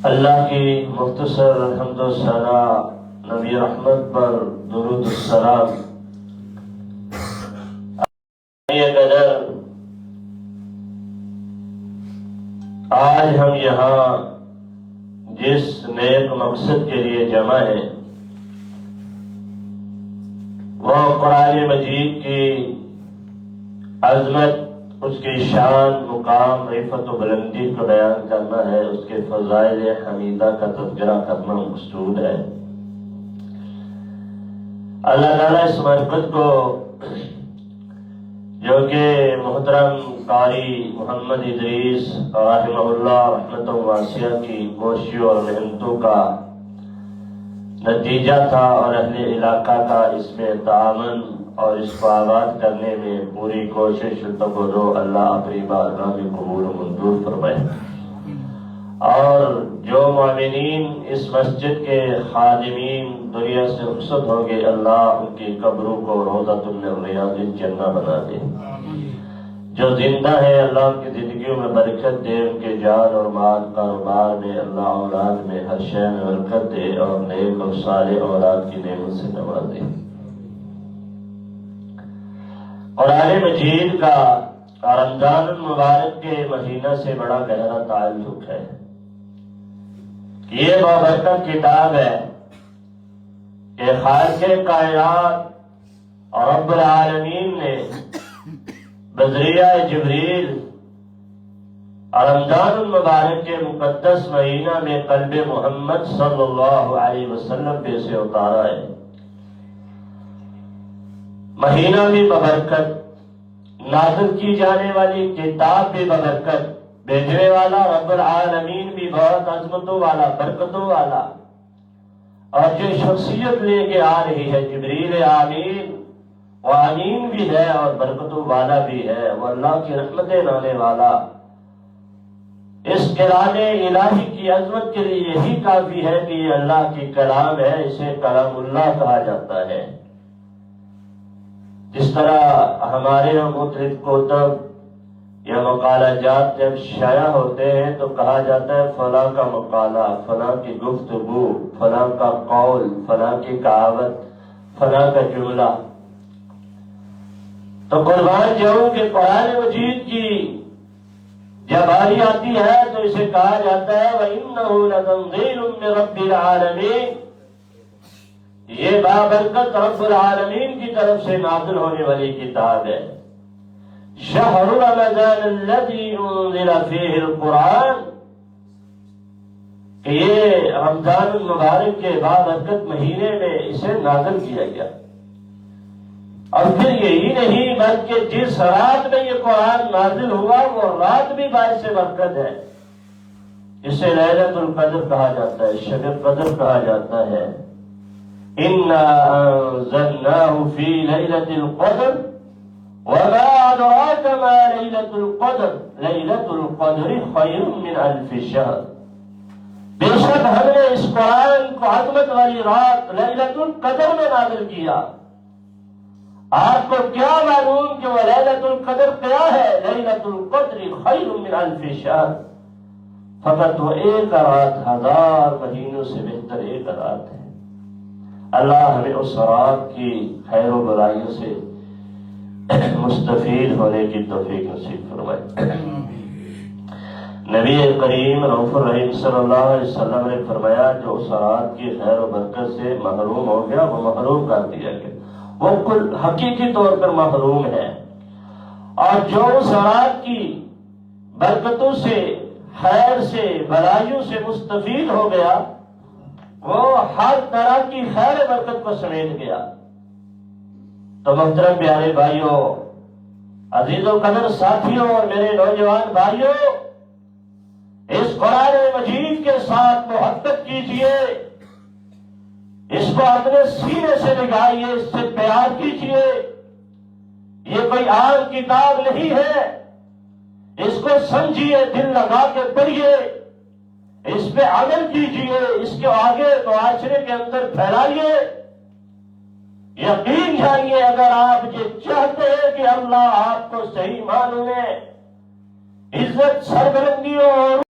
اللہ کی مختصر حمد و ثنا نبی رحمت پر درود السلام۔ یہ قدر آج ہم یہاں جس نیک مقصد کے لیے جمع ہیں وہ قرآن مجید کی عظمت، اس کی شان، مقام، رفعت و بلندی کو بیان کرنا ہے، اس کے فضائل حمیدہ کا تذکرہ کرنا مقصود ہے۔ اللہ تعالیٰ اس مرکز کو جو کہ محترم قاری محمد ادریس رحمہ اللہ رحمۃ واسعہ کی کوششوں اور محنتوں کا نتیجہ تھا، اور اہل علاقہ کا اس میں تعاون اور اس کو آباد کرنے میں پوری کوشش تبرو اللہ اپنی بارگاہ میں قبول و منظور فرمائے، اور جو مومنین اس مسجد کے خادمین دنیا سے رخصت ہوں گے، اللہ ان کی قبروں کو روضۃ من ریاض الجنہ بنا دے۔ جو زندہ ہے اللہ ان کی زندگیوں میں برکت دے، ان کے جان اور مال، کاروبار میں اللہ، اولاد میں، ہر شے میں برکت دے، اور نیک اور صالح اولاد کی نعمت سے نواز دے۔ قرآن مجید کا رمضان المبارک کے مہینہ سے بڑا گہرا تعلق ہے۔ یہ بابرکت کتاب ہے کہ خالق کائنات اور رب العالمین نے بذریعہ جبریل رمضان المبارک کے مقدس مہینہ میں قلب محمد صلی اللہ علیہ وسلم پہ سے اتارا ہے۔ مہینہ بھی ببرکت، نازل کی جانے والی کتاب بھی ببرکت، بھیجنے والا رب العالمین بھی بہت عظمتوں والا، برکتوں والا، اور جو شخصیت لے کے آ رہی ہے جبریل امین، وہ امین بھی ہے اور برکتوں والا بھی ہے، وہ اللہ کی رحمتیں لانے والا۔ اس کلام الہی کی عظمت کے لیے یہی کافی ہے کہ یہ اللہ کی کلام ہے، اسے کلام اللہ کہا جاتا ہے۔ جس طرح ہمارے یہاں مختلف کتب یا مقالہ جات جب شائع ہوتے ہیں تو کہا جاتا ہے فلاں کا مقالہ، فلاں کی گفتگو، فلاں کا قول، فلاں کی کہاوت، فلاں کا جملہ۔ تو قربان جاؤں کہ قرآن مجید کی جب باری آتی ہے تو اسے کہا جاتا ہے وَإِنَّهُ لَتَنزِيلٌ مِّن رَّبِّ الْعَالَمِينَ، یہ بابرکت رب العالمین کی طرف سے نازل ہونے والی کتاب ہے۔ شہر رمضان الذی انزل فیہ القرآن، کہ یہ رمضان المبارک کے بابرکت مہینے میں اسے نازل کیا گیا۔ اور پھر یہی نہیں بلکہ جس رات میں یہ قرآن نازل ہوا وہ رات بھی باعث برکت ہے، اسے لیلۃ القدر کہا جاتا ہے، شب قدر کہا جاتا ہے۔ إِنَّا أَنزَلْنَاهُ فِي لَيْلَةِ الْقَدْرِ وَمَا أَدْرَاكَ مَا لَيْلَةُ الْقَدْرِ لَيْلَةُ الْقَدْرِ خَيْرٌ مِّنْ أَلْفِ شَهْرٍ، بے شک ہم نے اس قرآن کو عظمت والی رات لیلۃ القدر میں نازل کیا۔ آپ کو کیا معلوم کہ وہ لیلۃ القدر کیا ہے؟ لیلۃ القدر خیر من الف شہر، فقط وہ ایک رات ہزار مہینوں سے بہتر ایک رات ہے۔ اللہ ہمیں اس رات کی خیر و برائیوں سے مستفید ہونے کی توفیق نصیب فرمائے۔ نبی کریم رؤوف الرحیم صلی اللہ علیہ وسلم نے فرمایا جو اس رات کی خیر و برکت سے محروم ہو گیا وہ محروم کر دیا گیا، وہ کل حقیقی طور پر محروم ہے۔ اور جو اس رات کی برکتوں سے، خیر سے، بلائیوں سے مستفید ہو گیا وہ ہر طرح کی خیر برکت کو سمیٹ گیا۔ تو محترم پیارے بھائیوں، عزیز و قدر ساتھیوں اور میرے نوجوان بھائیوں، اس قرآن مجید کے ساتھ محبت کیجئے، اس کو اپنے سینے سے لگائیے، اس سے پیار کیجئے۔ یہ کوئی عام کتاب نہیں ہے، اس کو سمجھیے، دل لگا کے پڑھیے، اس پہ عمل کیجئے، اس کے آگے معاشرے کے اندر پھیلائیے۔ یقین جانیے اگر آپ یہ چاہتے ہیں کہ اللہ آپ کو صحیح معنوں میں عزت سربلندیوں